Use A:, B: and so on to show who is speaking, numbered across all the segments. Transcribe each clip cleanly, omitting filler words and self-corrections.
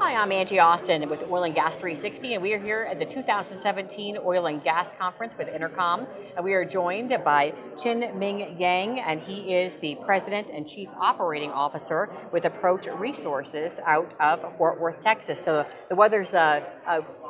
A: Hi, I'm Angie Austin with Oil and Gas 360, and we are here at the 2017 Oil and Gas Conference with EnerCom. And we are joined by Qingming Yang, and he is the President and Chief Operating Officer with Approach Resources out of Fort Worth, Texas. So the weather's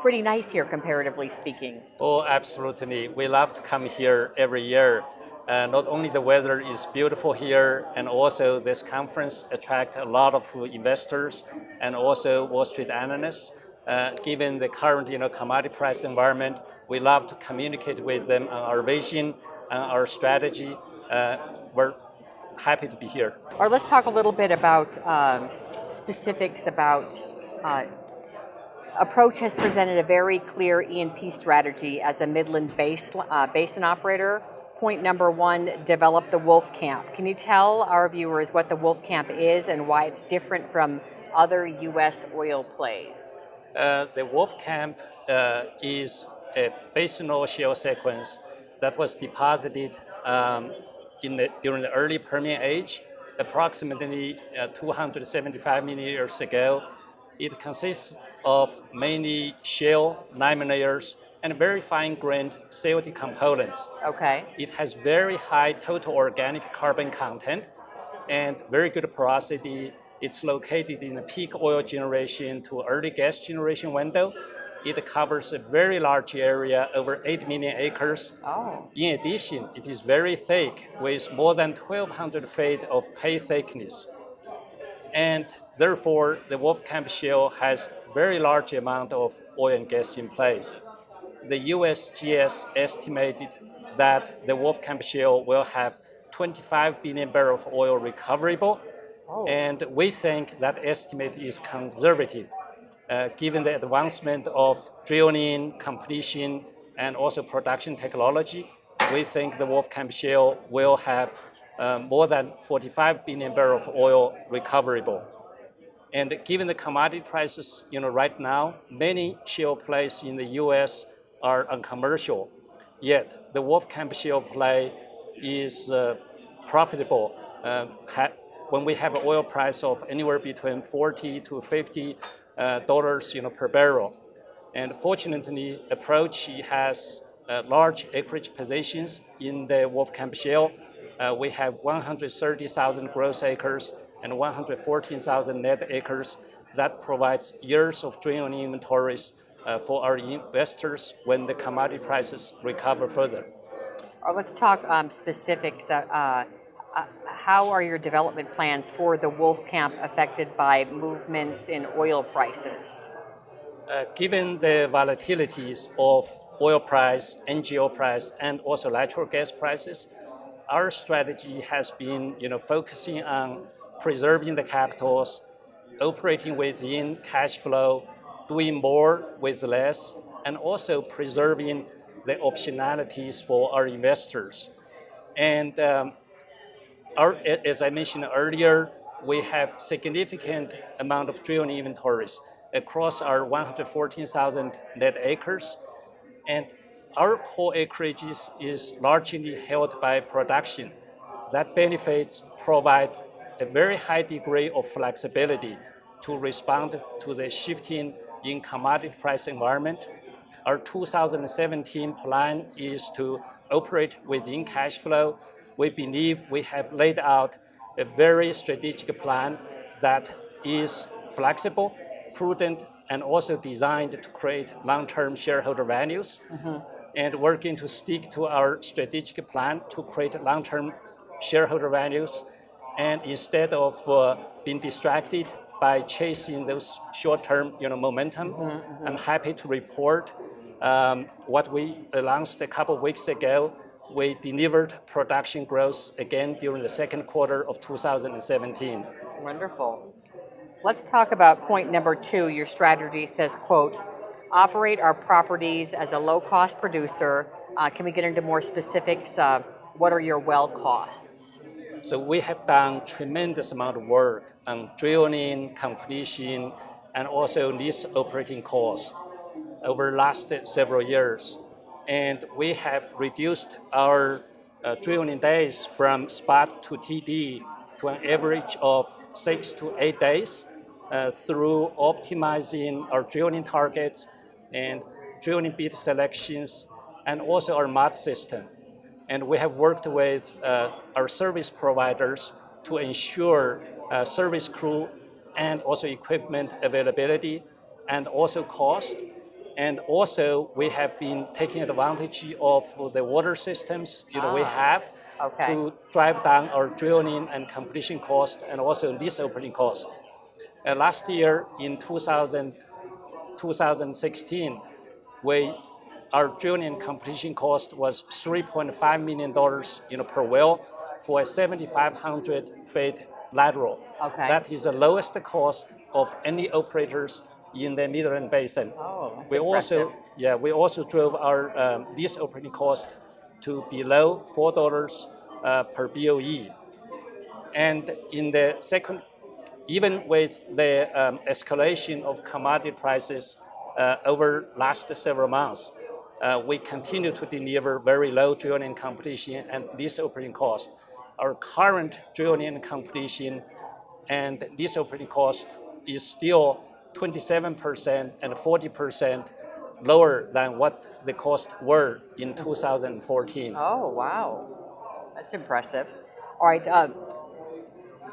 A: pretty nice here, comparatively speaking.
B: Oh, absolutely. We love to come here every year. Not only the weather is beautiful here, and also this conference attracts a lot of investors and also Wall Street analysts. Given the current commodity price environment, we love to communicate with them on our vision and our strategy. We're happy to be here.
A: All right, let's talk a little bit about specifics about Approach has presented a very clear E&P strategy as a Midland basin operator. Point number one, develop the Wolfcamp. Can you tell our viewers what the Wolfcamp is and why it's different from other U.S. oil plays?
B: The Wolfcamp is a basinal shale sequence that was deposited during the early Permian age, approximately 275 million years ago. It consists of mainly shale, diamond layers, and very fine-grained silty components.
A: Okay.
B: It has very high total organic carbon content and very good porosity. It's located in the peak oil generation to early gas generation window. It covers a very large area, over 8 million acres.
A: Oh.
B: In addition, it is very thick with more than 1,200 feet of pay thickness. And therefore, the Wolfcamp shale has very large amount of oil and gas in place. The USGS estimated that the Wolfcamp shale will have 25 billion barrels of oil recoverable, and we think that estimate is conservative, given the advancement of drilling, completion, and also production technology. We think the Wolfcamp shale will have more than 45 billion barrels of oil recoverable. And given the commodity prices, right now, many shale plays in the U.S. are uncommercial. Yet the Wolfcamp shale play is profitable when we have an oil price of anywhere between $40 to $50 per barrel. And fortunately, Approach has large acreage positions in the Wolfcamp shale. We have 130,000 gross acres and 114,000 net acres. That provides years of drilling inventories for our investors when the commodity prices recover further.
A: Let's talk specifics. How are your development plans for the Wolfcamp affected by movements in oil prices?
B: Given the volatilities of oil price, NGL price, and also natural gas prices, our strategy has been focusing on preserving the capitals, operating within cash flow, doing more with less, and also preserving the optionalities for our investors. And as I mentioned earlier, we have significant amount of drilling inventories across our 114,000 net acres. And our core acreage is largely held by production. That benefits provide a very high degree of flexibility to respond to the shifting in commodity price environment. Our 2017 plan is to operate within cash flow. We believe we have laid out a very strategic plan that is flexible, prudent, and also designed to create long-term shareholder values. Mm-hmm. And we're going to stick to our strategic plan to create long-term shareholder values. And instead of being distracted by chasing those short-term momentum, mm-hmm. I'm happy to report what we announced a couple of weeks ago. We delivered production growth again during the second quarter of 2017.
A: Wonderful. Let's talk about point number two. Your strategy says, quote, operate our properties as a low-cost producer. Can we get into more specifics? What are your well costs?
B: So we have done tremendous amount of work on drilling, completion, and also lease operating costs over the last several years. And we have reduced our drilling days from spot to TD to an average of 6 to 8 days. through optimizing our drilling targets and drilling bit selections, and also our mud system. And we have worked with our service providers to ensure service crew and also equipment availability and also cost. And also we have been taking advantage of the water systems we have to drive down our drilling and completion cost and also lease operating cost. Last year in 2016, our drilling and completion cost was $3.5 million per well for a 7,500 feet lateral.
A: Okay.
B: That is the lowest cost of any operators in the Midland Basin.
A: Oh, that's
B: impressive. We also drove our lease operating cost to below $4 per BOE. And in the second, even with the escalation of commodity prices over last several months, we continue to deliver very low drilling and completion and lease operating cost. Our current drilling and completion and lease operating cost is still 27% and 40% lower than what the costs were in 2014.
A: Oh, wow. That's impressive. All right.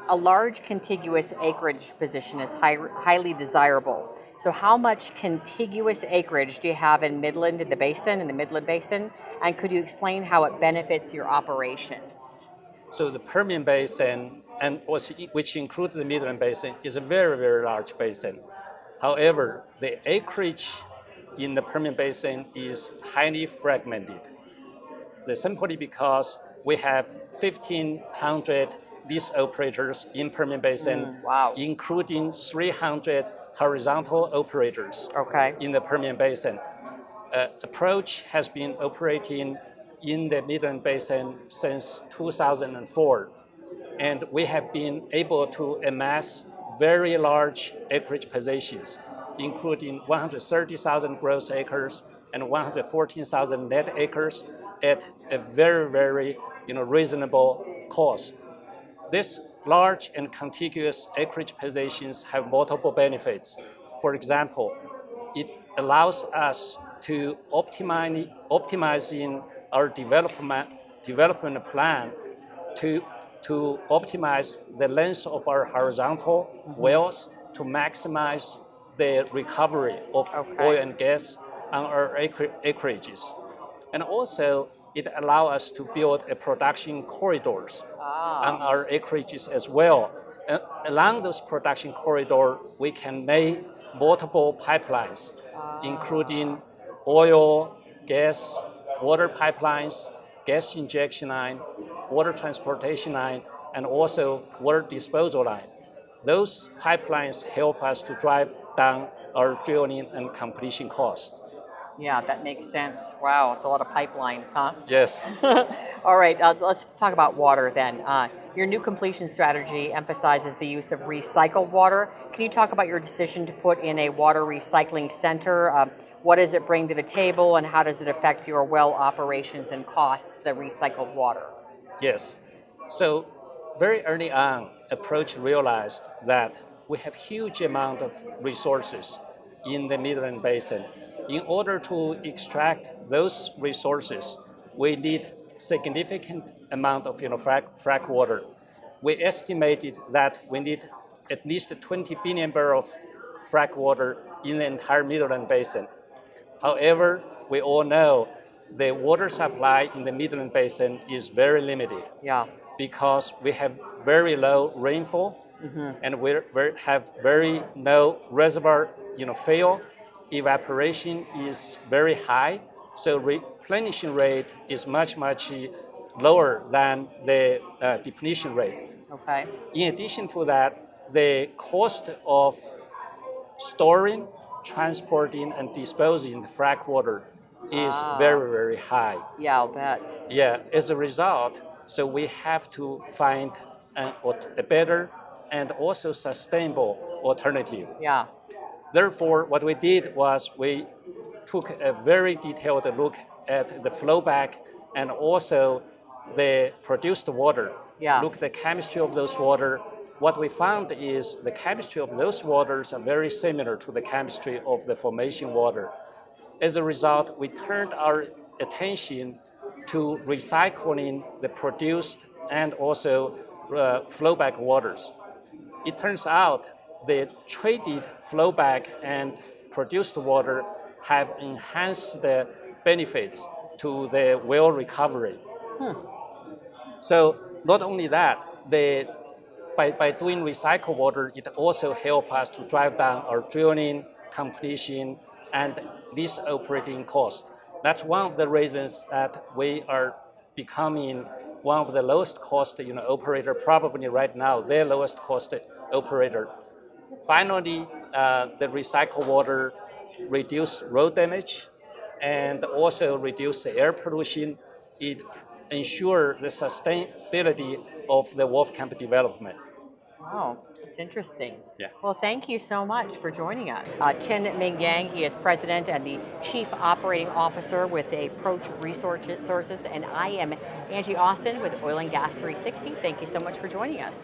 A: A large contiguous acreage position is highly desirable. So how much contiguous acreage do you have in Midland, in the Midland Basin? And could you explain how it benefits your operations?
B: So the Permian Basin, and also, which includes the Midland Basin, is a very, very large basin. However, the acreage in the Permian Basin is highly fragmented. Simply because we have 1,500 lease operators in Permian Basin, including 300 horizontal operators in the Permian Basin. Approach has been operating in the Midland Basin since 2004, and we have been able to amass very large acreage positions, including 130,000 gross acres and 114,000 net acres at a very, very reasonable cost. These large and contiguous acreage positions have multiple benefits. For example, it allows us to optimizing our development plan to optimize the length of our horizontal wells to maximize the recovery of oil and gas on our acreages. And also, it allows us to build a production corridors on our acreages as well. Along those production corridors, we can lay multiple pipelines, including oil, gas, water pipelines, gas injection line, water transportation line, and also water disposal line. Those pipelines help us to drive down our drilling and completion costs.
A: Yeah, that makes sense. Wow, it's a lot of pipelines, huh?
B: Yes.
A: All right, let's talk about water then. Your new completion strategy emphasizes the use of recycled water. Can you talk about your decision to put in a water recycling center? What does it bring to the table, and how does it affect your well operations and costs, the recycled water?
B: Yes. So very early on, Approach realized that we have huge amount of resources in the Midland Basin. In order to extract those resources, we need significant amount of frac water. We estimated that we need at least 20 billion barrels of frac water in the entire Midland Basin. However, we all know the water supply in the Midland Basin is very limited.
A: Yeah.
B: Because we have very low rainfall, and we have very low reservoir fail. Evaporation is very high, so replenishing rate is much lower than the depletion rate.
A: Okay.
B: In addition to that, the cost of storing, transporting, and disposing the frac water is very, very high.
A: Yeah, I'll bet.
B: Yeah, as a result, so we have to find a better and also sustainable alternative.
A: Yeah.
B: Therefore, what we did was we took a very detailed look at the flowback and also the produced water.
A: Yeah.
B: Look at the chemistry of those water, what we found is the chemistry of those waters are very similar to the chemistry of the formation water. As a result, we turned our attention to recycling the produced and also flowback waters. It turns out the treated flowback and produced water have enhanced the benefits to the well recovery. So not only that, by doing recycled water, it also helps us to drive down our drilling, completion, and these operating costs. That's one of the reasons that we are becoming one of the lowest cost operator, probably right now, the lowest cost operator. Finally, the recycled water reduce road damage and also reduce the air pollution. It ensures the sustainability of the Wolfcamp development.
A: Wow, it's interesting.
B: Yeah.
A: Well, thank you so much for joining us. Qingming Yang, he is president and the chief operating officer with Approach Resources, and I am Angie Austin with Oil and Gas 360. Thank you so much for joining us.